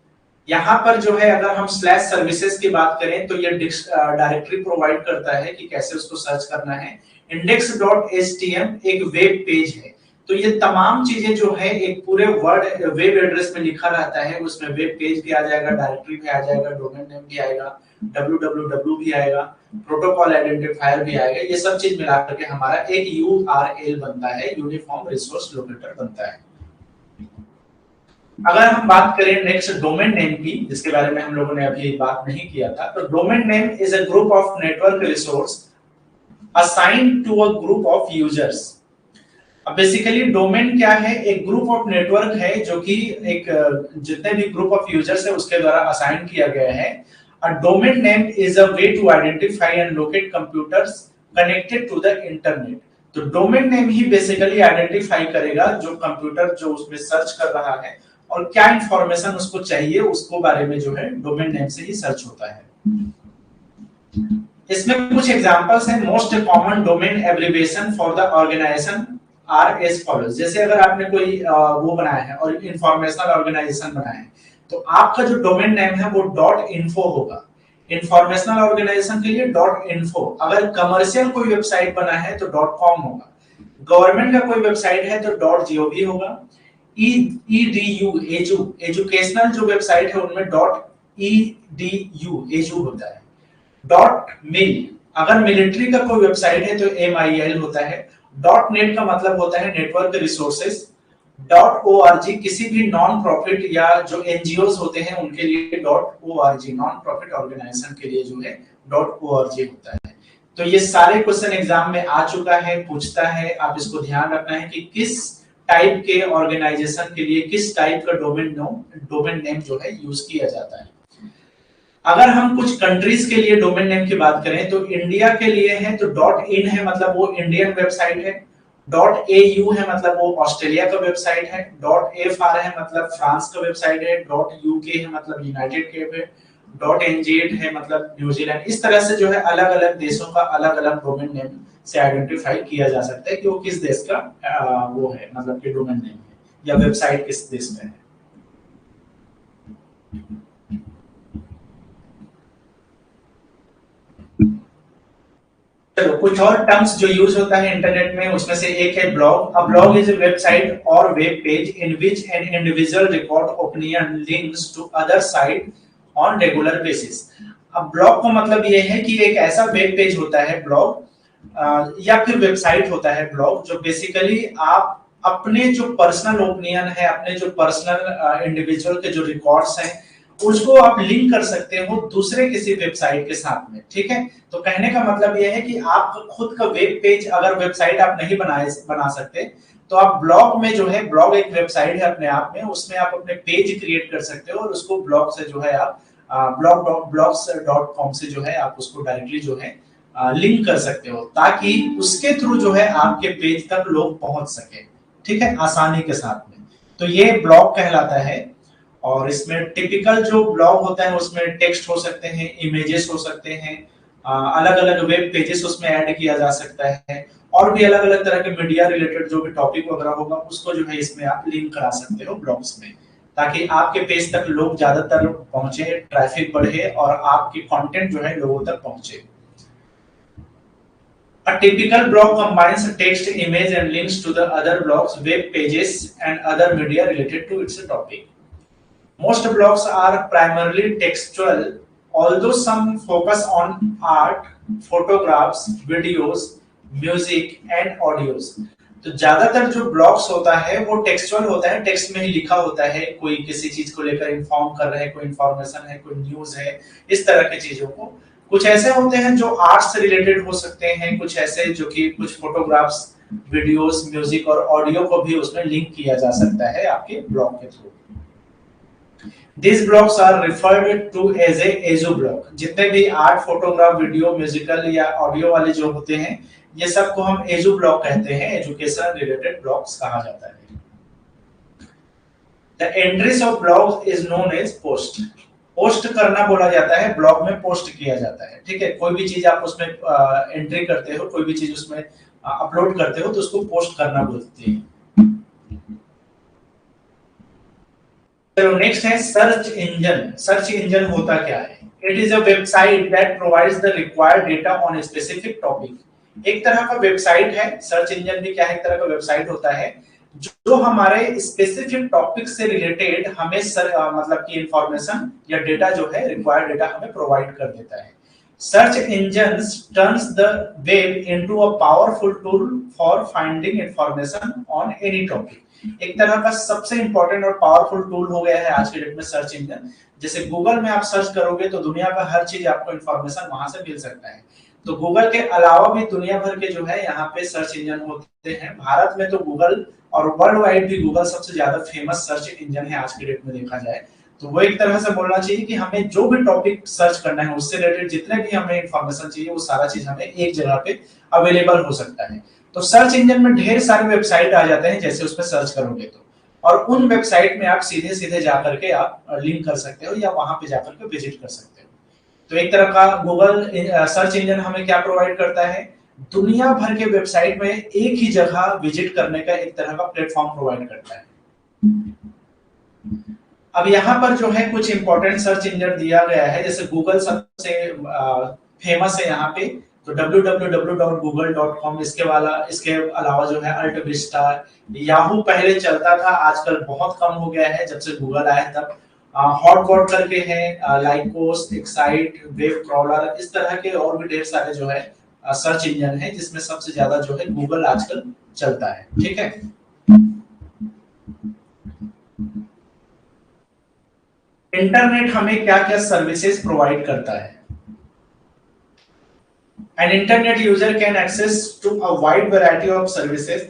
यहाँ पर जो है अगर हम स्लैश सर्विसेज की बात करें तो ये डायरेक्टरी प्रोवाइड करता है कि कैसे उसको सर्च करना है। index.htm एक वेब पेज है, तो ये तमाम चीजें जो है एक पूरे वर्ड वेब एड्रेस में लिखा रहता है, उसमें वेब पेज भी आ जाएगा, डायरेक्टरी भी आ जाएगा, डोमेन नेम भी आएगा, www भी आएगा, प्रोटोकॉल आइडेंटिफायर भी आएगा। ये सब चीज मिलाकर के हमारा एक URL बनता है, यूनिफॉर्म रिसोर्स लोकेटर बनता है। अगर हम बात करें नेक्स्ट डोमेन नेम की, जिसके बारे में हम लोगों ने अभी बात नहीं किया था, तो domain name is a group of network resource assigned to a group of users. अब बेसिकली डोमेन क्या है, एक ग्रुप ऑफ नेटवर्क है जो कि एक जितने भी ग्रुप ऑफ यूजर्स है उसके द्वारा असाइन किया गया है। A domain name is a way to identify and locate computers connected to the internet. तो डोमेन नेम ही बेसिकली आइडेंटिफाई करेगा जो कंप्यूटर जो उसमें सर्च कर रहा है और क्या इंफॉर्मेशन उसको चाहिए, उसको बारे में जो है डोमेन नेम से ही सर्च होता है। इसमें कुछ एग्जांपल्स हैं। Most common domain abbreviation for the organisation are as follows. जैसे अगर आपने कोई वो बनाया है और इंफॉर्मेशनल ऑर्गेनाइजेशन बनाया है, तो आपका जो डोमेन नेम है वो .info होगा। इंफॉर्मेशनल ऑर्गेनाइजेशन के लिए .info। अगर कमर्शियल कोई वेबसाइट बना है तो .com होगा। गवर्नमेंट का कोई वेबसाइट है तो .gov होगा। edu एजुकेशनल जो वेबसाइट है उनमें .edu होता है। .mil अगर मिलिट्री का कोई वेबसाइट है तो MIL होता है। .net का मतलब होता है नेटवर्क रिसोर्सेज। .org किसी भी नॉन प्रॉफिट या जो NGOs होते हैं उनके लिए .org नॉन प्रॉफिट ऑर्गेनाइजेशन के लिए जो है .org होता है। तो ये सारे क्वेश्चन एग्जाम में आ चुका है, पूछता है। आप इसको ध्यान रखना है कि किस टाइप के ऑर्गेनाइजेशन के लिए किस टाइप का डोमेन नेम जो है यूज किया जाता है। अगर हम कुछ कंट्रीज के लिए डोमेन नेम की बात करें तो इंडिया के लिए है तो .in है, मतलब वो इंडियन वेबसाइट है। .au है, मतलब वो ऑस्ट्रेलिया का वेबसाइट है। .fr है, मतलब फ्रांस का वेबसाइट है। .uk है, मतलब यूनाइटेड किंगडम है। .nz है, मतलब न्यूजीलैंड। इस तरह से जो है अलग अलग देशों का अलग अलग डोमेन नेम से आइडेंटिफाई किया जा सकता है कि वो किस देश का वो है, मतलब कि डोमेन नेम है या वेबसाइट किस देश में है। चलो कुछ और टर्म्स जो यूज होता है इंटरनेट में, उसमें से एक है blog. A blog is a website और web page in which an individual record opinion links to other site on regular basis. अब ब्लॉग का मतलब ये है कि एक ऐसा वेब पेज होता है ब्लॉग या फिर वेबसाइट होता है ब्लॉग, जो बेसिकली आप अपने जो पर्सनल ओपिनियन है, अपने जो पर्सनल इंडिविजुअल के जो रिकॉर्ड्स हैं उसको आप लिंक कर सकते हो दूसरे किसी वेबसाइट के साथ में। ठीक है, तो कहने का मतलब यह है कि आप खुद का वेब पेज, अगर वेबसाइट आप नहीं बना सकते तो आप ब्लॉग में जो है, ब्लॉग एक वेबसाइट है अपने आप में, उसमें आप अपने पेज क्रिएट कर सकते हो और उसको ब्लॉग से जो है आप blogs.com से जो है आप उसको डायरेक्टली जो है लिंक कर सकते हो, ताकि उसके थ्रू जो है आपके पेज तक लोग पहुंच सके। ठीक है, आसानी के साथ में। तो ये ब्लॉग कहलाता है। और इसमें टिपिकल जो ब्लॉग होता है उसमें टेक्स्ट हो सकते हैं, इमेजेस हो सकते हैं, अलग अलग वेब पेजेस उसमें ऐड किया जा सकता है, और भी अलग अलग तरह के मीडिया रिलेटेड जो भी टॉपिक वगैरह होगा उसको जो है इसमें आप लिंक करा सकते हो ब्लॉग्स में, ताकि आपके पेज तक लोग ज्यादातर पहुंचे, ट्रैफिक बढ़े और आपकी कंटेंट जो है लोगों तक पहुंचे। A typical blog combines text, image and links to the other blogs, web pages and other media related to its topic. Most blogs are primarily textual, although some focus on art, photographs, videos, music and audios. तो ज्यादातर जो blogs होता है वो textual होता है, text में ही लिखा होता है, कोई किसी चीज को लेकर इन्फॉर्म कर रहे हैं, कोई इन्फॉर्मेशन है, कोई न्यूज है, इस तरह की चीजों को। कुछ ऐसे होते हैं जो आर्ट से रिलेटेड हो सकते हैं, कुछ ऐसे जो कि कुछ फोटोग्राफ्स, वीडियोस, म्यूजिक और ऑडियो को भी उसमें लिंक किया जा सकता है आपके ब्लॉग के through. These blogs are referred to as a EZU blog। जितने भी आर्ट, फोटोग्राफ, वीडियो, म्यूजिकल या ऑडियो वाले जो होते हैं, ये सब को हम EZU ब्लॉग कहते हैं, एजुकेशन रिलेटेड ब्लॉग्स कहा जाता है। The entries of blogs is known as post। Post करना बोला जाता है, ब्लॉग में पोस्ट किया जाता है। ठीक है, कोई भी चीज आप उसमें एंट्री करते हो, कोई भी चीज उसमें अपलोड करते हो तो उसको पोस्ट करना बोलते हैं। चलो नेक्स्ट है सर्च इंजन। सर्च इंजन होता क्या है? It is a website that provides the required data on a specific topic. एक तरह का वेबसाइट है, सर्च इंजन भी क्या है, एक तरह का वेबसाइट होता है जो हमारे स्पेसिफिक टॉपिक से रिलेटेड हमें मतलब कि इंफॉर्मेशन या डेटा जो है, रिक्वायर्ड डेटा हमें प्रोवाइड कर देता है। Search engine turns the web into a powerful tool for finding information on any topic. एक तरह का सबसे इंपॉर्टेंट और पावरफुल टूल हो गया है आज के डेट में सर्च इंजन। जैसे गूगल में आप सर्च करोगे तो दुनिया का हर चीज आपको इंफॉर्मेशन वहां से मिल सकता है। तो गूगल के अलावा भी दुनिया भर के जो है यहाँ पे सर्च इंजन होते हैं। भारत में तो गूगल और वर्ल्ड वाइड भी गूगल सबसे ज्यादा फेमस सर्च इंजन है आज के डेट में देखा जाए। तो वो एक तरह से बोलना चाहिए कि हमें जो भी टॉपिक सर्च करना है उससे रिलेटेड जितने भी हमें इंफॉर्मेशन चाहिए वो सारा चीज हमें एक जगह पे अवेलेबल हो सकता है। तो सर्च इंजन में ढेर सारे वेबसाइट आ जाते हैं जैसे उस पर सर्च करोगे तो, और उन वेबसाइट में आप सीधे सीधे जाकर के आप लिंक कर सकते हो या वहां पे जाकर के विजिट कर सकते हो। तो एक तरह का गूगल सर्च इंजन हमें क्या प्रोवाइड करता है, दुनिया भर के वेबसाइट में एक ही जगह विजिट करने का एक तरह का प्लेटफॉर्म प्रोवाइड करता है। अब यहाँ पर जो है कुछ इंपॉर्टेंट सर्च इंजन दिया गया है, जैसे गूगल सबसे फेमस है यहाँ पे, तो www.google.com, इसके अलावा जो है अल्ट विस्टा, याहू पहले चलता था, आजकल बहुत कम हो गया है जब से गूगल आया है तब। हॉटपॉट करके है, लाइकोस, एक्साइट, वेब क्रॉलर, इस तरह के और भी ढेर सारे जो है सर्च इंजन है, जिसमें सबसे ज्यादा जो है गूगल आजकल चलता है। ठीक है, इंटरनेट हमें क्या क्या सर्विसेज प्रोवाइड करता है। An internet user can access to a wide variety of services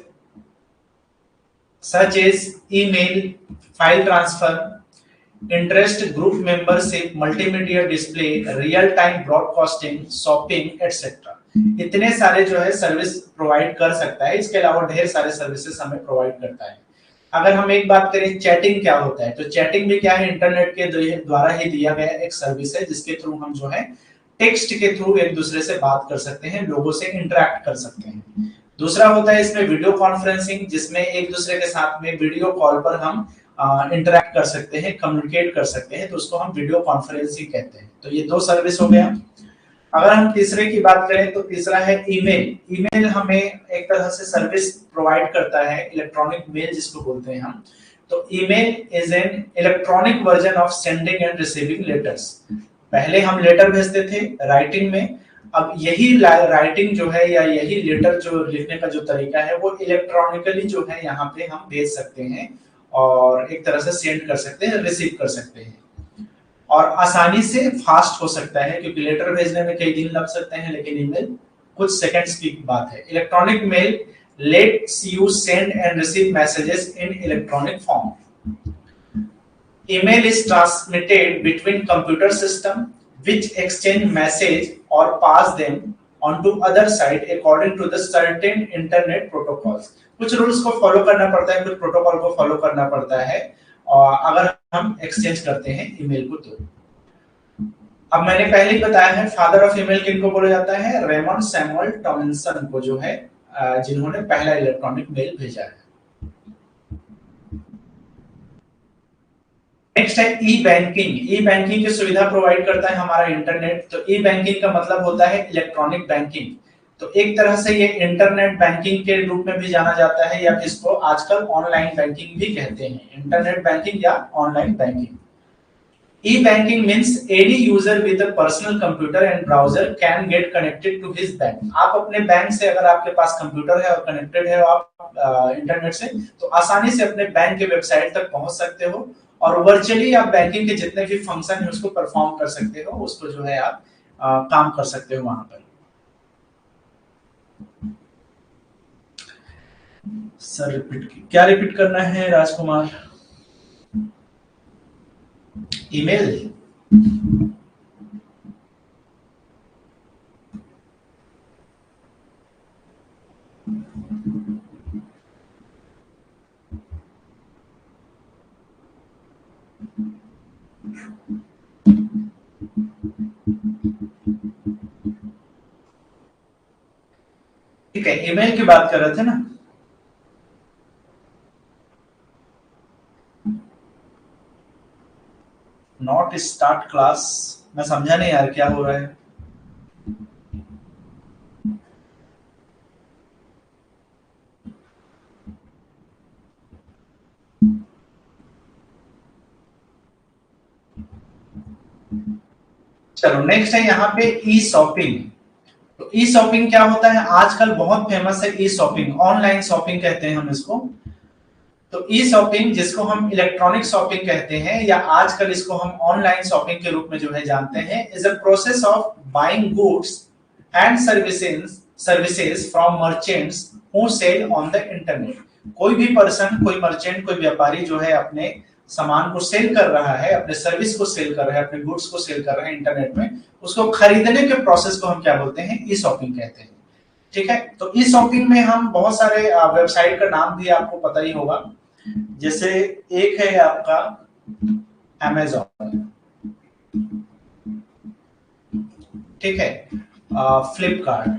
such as email, file transfer, interest group membership, multimedia display, real time broadcasting, shopping, etc. इतने सारे जो है सर्विस प्रोवाइड कर सकता है। इसके अलावा ढेर सारे सर्विसेज हमें प्रोवाइड करता है। अगर हम एक बात करें चैटिंग क्या होता है, तो चैटिंग भी क्या है, इंटरनेट के द्वारा ही दिया गया एक सर्विस है जिसके थ्रू हम जो है टेक्स्ट के थ्रू एक दूसरे से बात कर सकते हैं, लोगों से इंटरेक्ट कर सकते हैं। दूसरा होता है इसमें वीडियो कॉन्फ्रेंसिंग, जिसमें एक दूसरे के साथ में वीडियो कॉल पर हम इंटरेक्ट कर सकते हैं, कम्युनिकेट कर सकते हैं, तो उसको हम वीडियो कॉन्फ्रेंसिंग कहते हैं। तो ये दो सर्विस हो गया। अगर हम तीसरे की बात करें तो तीसरा है ईमेल। ईमेल हमें एक तरह से सर्विस प्रोवाइड करता है, इलेक्ट्रॉनिक मेल जिसको बोलते हैं हम। तो email is an electronic version of sending end receiving letters. पहले हम लेटर भेजते थे राइटिंग में, अब यही राइटिंग जो है या यही लेटर जो लिखने का जो तरीका है वो इलेक्ट्रॉनिकली जो है यहाँ पे हम भेज सकते हैं और एक तरह से सेंड कर सकते हैं, रिसीव कर सकते हैं, और आसानी से फास्ट हो सकता है, क्योंकि लेटर भेजने में कई दिन लग सकते हैं लेकिन ईमेल कुछ सेकंड्स की बात है। Electronic mail lets you send and receive messages in electronic form. Email is transmitted between computer system which exchange message or pass them onto other side according to the certain internet protocols। कुछ rules को follow करना पड़ता है, कुछ protocol को follow करना पड़ता है, और अगर हम एक्सचेंज करते हैं ईमेल को तो। अब मैंने पहले ही बताया है फादर ऑफ ईमेल किनको बोला जाता है, रेमंड सैमुअल टॉमलिंसन को, जो है जिन्होंने पहला इलेक्ट्रॉनिक मेल भेजा है। नेक्स्ट है ई बैंकिंग। ई बैंकिंग की सुविधा प्रोवाइड करता है हमारा इंटरनेट। तो ई बैंकिंग का मतलब होता है इलेक्ट्रॉनिक बैंकिंग। तो एक तरह से ये इंटरनेट बैंकिंग के रूप में भी जाना जाता है, या इसको आजकल ऑनलाइन बैंकिंग भी कहते हैं, इंटरनेट बैंकिंग या online banking. E-banking means any user with a personal computer and browser can get connected to his bank। आप अपने बैंक से, अगर आपके पास कंप्यूटर है और कनेक्टेड है आप इंटरनेट से, तो आसानी से अपने बैंक के वेबसाइट तक पहुंच सकते हो और वर्चुअली आप बैंकिंग के जितने भी फंक्शन है उसको परफॉर्म कर सकते हो, उसको जो है आप काम कर सकते हो वहां पर। सर क्या रिपीट करना है राजकुमार? ईमेल। ठीक है, ईमेल की बात कर रहे थे ना। नॉट स्टार्ट क्लास, मैं समझा नहीं यार क्या हो रहा है। चलो नेक्स्ट है यहाँ पे ई शॉपिंग। तो ई शॉपिंग क्या होता है, आजकल बहुत फेमस है ई शॉपिंग, ऑनलाइन शॉपिंग कहते हैं हम इसको। तो ई शॉपिंग जिसको हम इलेक्ट्रॉनिक शॉपिंग कहते हैं या आजकल इसको हम ऑनलाइन शॉपिंग के रूप में जो है जानते हैं, is a process of buying goods and services from merchants who sell on the internet. कोई भी पर्सन, कोई मर्चेंट, कोई व्यापारी जो है अपने सामान को सेल कर रहा है, अपने सर्विस को सेल कर रहा है, अपने गुड्स को सेल कर रहा है इंटरनेट में, उसको खरीदने के प्रोसेस को हम क्या बोलते हैं, ई शॉपिंग कहते हैं। ठीक है, तो ई शॉपिंग में हम बहुत सारे वेबसाइट का नाम भी आपको पता ही होगा। जैसे एक है आपका अमेजॉन, ठीक है, फ्लिपकार्ट,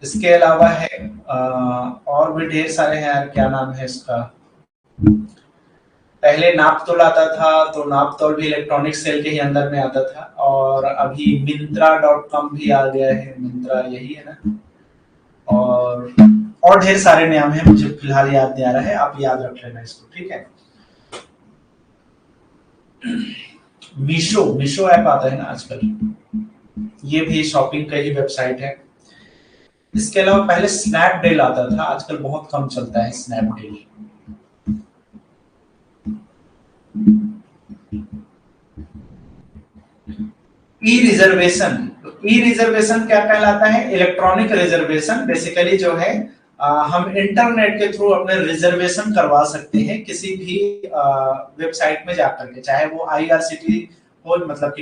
इसके अलावा है और भी ढेर सारे हैं यार, क्या नाम है इसका, पहले नापतोल आता था, तो नापतोल भी इलेक्ट्रॉनिक सेल के ही अंदर में आता था, और अभी Myntra.com भी आ गया है, मिंत्रा यही है ना, और ढेर सारे नाम है, मुझे फिलहाल याद नहीं आ रहा है, आप याद रख लेना इसको, ठीक है। मीशो ऐप आता है ना आजकल, ये भी शॉपिंग का ही वेबसाइट है। इसके अलावा पहले स्नैपडील आता था, आजकल बहुत कम चलता है स्नैपडील। ई रिजर्वेशन, ई रिजर्वेशन क्या कहलाता है, इलेक्ट्रॉनिक रिजर्वेशन। बेसिकली जो है हम इंटरनेट के थ्रू अपने रिजर्वेशन करवा सकते हैं किसी भी वेबसाइट में जाकर के, चाहे वो आईआरसीटी हो, मतलब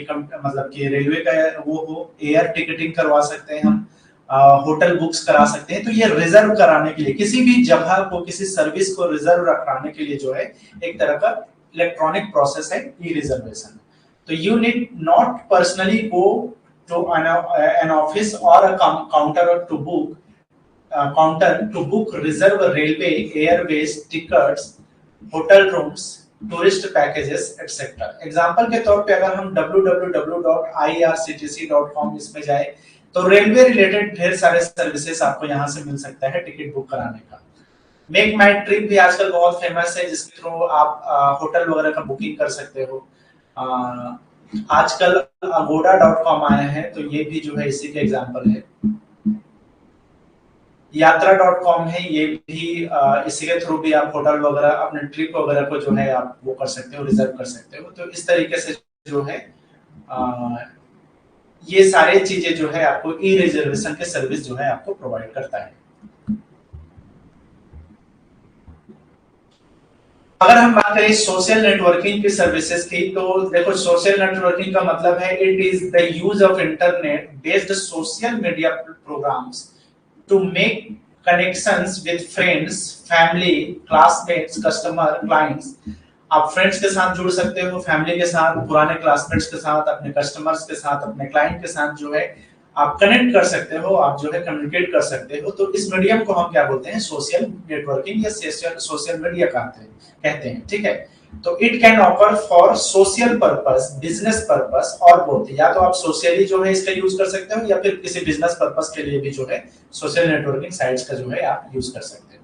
कि रेलवे का वो हो, एयर टिकटिंग करवा सकते हैं हम, होटल बुक्स करा सकते हैं। तो ये रिजर्व कराने के लिए, किसी भी जगह को, किसी सर्विस को रिजर्व कराने के लिए जो है एक तरह का इलेक्ट्रॉनिक प्रोसेस है ई रिजर्वेशन। तो you need not personally go to an office or a counter to book reserve railway, airways tickets, hotel rooms, tourist packages etc. Example के तौर पे अगर हम www.irctc.com इसमें जाए तो रेलवे रिलेटेड ढेर सारे सर्विसेज आपको यहाँ से मिल सकता है टिकट बुक कराने का। मेक माई ट्रिप भी आजकल बहुत फेमस है, जिसके थ्रू आप होटल वगैरह का बुकिंग कर सकते हो। आजकल agoda.com आए हैं, तो ये भी जो है इसी के एग्जांपल है। यात्रा.com है, ये भी इसी के थ्रू भी आप होटल वगैरह, अपने ट्रिप वगैरह को जो है आप वो कर सकते हो, रिजर्व कर सकते हो। तो इस तरीके से जो है ये सारे चीजें जो है आपको ई रिजर्वेशन के सर्विस जो है आपको प्रोवाइड करता है। अगर हम बात करें सोशल नेटवर्किंग की सर्विसेज की, तो देखो सोशल नेटवर्किंग का मतलब है it is the use of internet based social media programs to make connections with friends, family, classmates, customer, clients. आप फ्रेंड्स के साथ जुड़ सकते हो, फैमिली के साथ, पुराने क्लासमेट्स के साथ, अपने कस्टमर्स के साथ, अपने क्लाइंट के साथ जो है आप कनेक्ट कर सकते हो, आप जो है कम्युनिकेट कर सकते हो। तो इस मीडियम को हम क्या बोलते हैं, सोशल नेटवर्किंग या सोशल मीडिया कहते हैं, ठीक है। तो it can offer for social purpose, business purpose और बोथ, या तो आप सोशली जो है इसका यूज कर सकते हो या फिर किसी बिजनेस पर्पस के लिए भी जो है सोशल नेटवर्किंग साइट्स का जो है आप यूज कर सकते हो।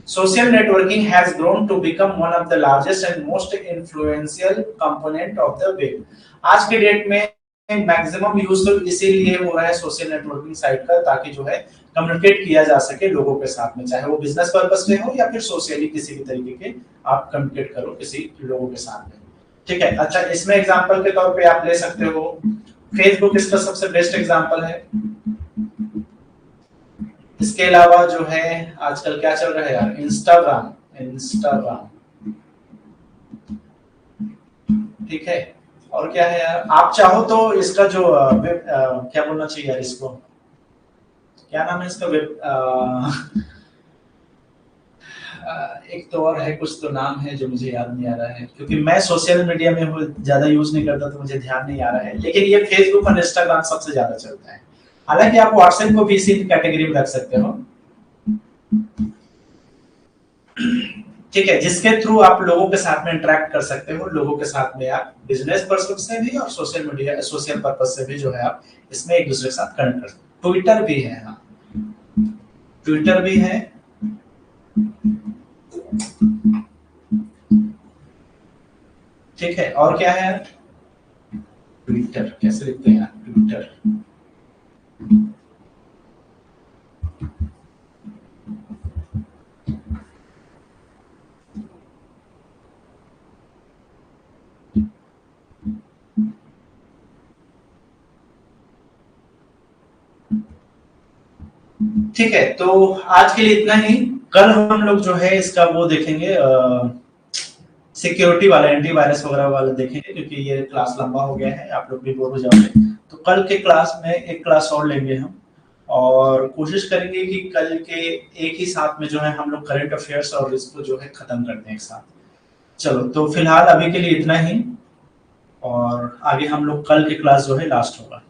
Social networking has grown to become one of the largest and most influential component of the web. आज के डेट में मैक्सिमम यूज तो इसीलिए हो रहा है सोशल नेटवर्किंग साइट का, ताकि जो है कम्युनिकेट किया जा सके लोगों के साथ में, चाहे वो बिजनेस पर्पस में हो या फिर सोशली किसी भी तरीके के आप कम्युनिकेट करो किसी लोगों के साथ में, ठीक है। अच्छा, इसमें एग्जांपल के तौर पे आप ले सकते हो फेसबुक, इसका सबसे बेस्ट एग्जांपल है। इसके अलावा जो है आजकल क्या चल रहा है यार, इंस्टाग्राम, ठीक है। और क्या है यार, आप चाहो तो इसका जो क्या बोलना चाहिए यार, इसको क्या नाम है इसका, वेब एक तो और है, कुछ तो नाम है जो मुझे याद नहीं आ रहा है, क्योंकि मैं सोशल मीडिया में ज्यादा यूज नहीं करता तो मुझे ध्यान नहीं आ रहा है। लेकिन ये फेसबुक और इंस्टाग्राम सबसे ज्यादा चलता है। हालांकि आप व्हाट्सएप को भी इसी कैटेगरी में रख सकते हो, ठीक है, जिसके थ्रू आप लोगों के साथ में इंटरेक्ट कर सकते हो, लोगों के साथ में आप बिजनेस पर्पस से भी और सोशल मीडिया सोशल पर्पस से भी जो है आप इसमें एक दूसरे के साथ कनेक्ट कर सकते हो। ट्विटर भी है, हाँ ट्विटर भी है, ठीक है, और क्या है? ट्विटर, कैसे लिखते हैं ट्विटर? ठीक है, तो आज के लिए इतना ही। कल हम लोग जो है इसका वो देखेंगे, सिक्योरिटी वाला, एंटीवायरस वगैरह वाला देखेंगे, क्योंकि ये क्लास लंबा हो गया है, आप लोग भी बोर हो जाओगे। तो कल के क्लास में एक क्लास और लेंगे हम, और कोशिश करेंगे कि कल के एक ही साथ में जो है हम लोग करंट अफेयर्स और इसको जो है खत्म कर दें एक साथ। चलो, तो फिलहाल अभी के लिए इतना ही, और आगे हम लोग कल के क्लास जो है लास्ट होगा।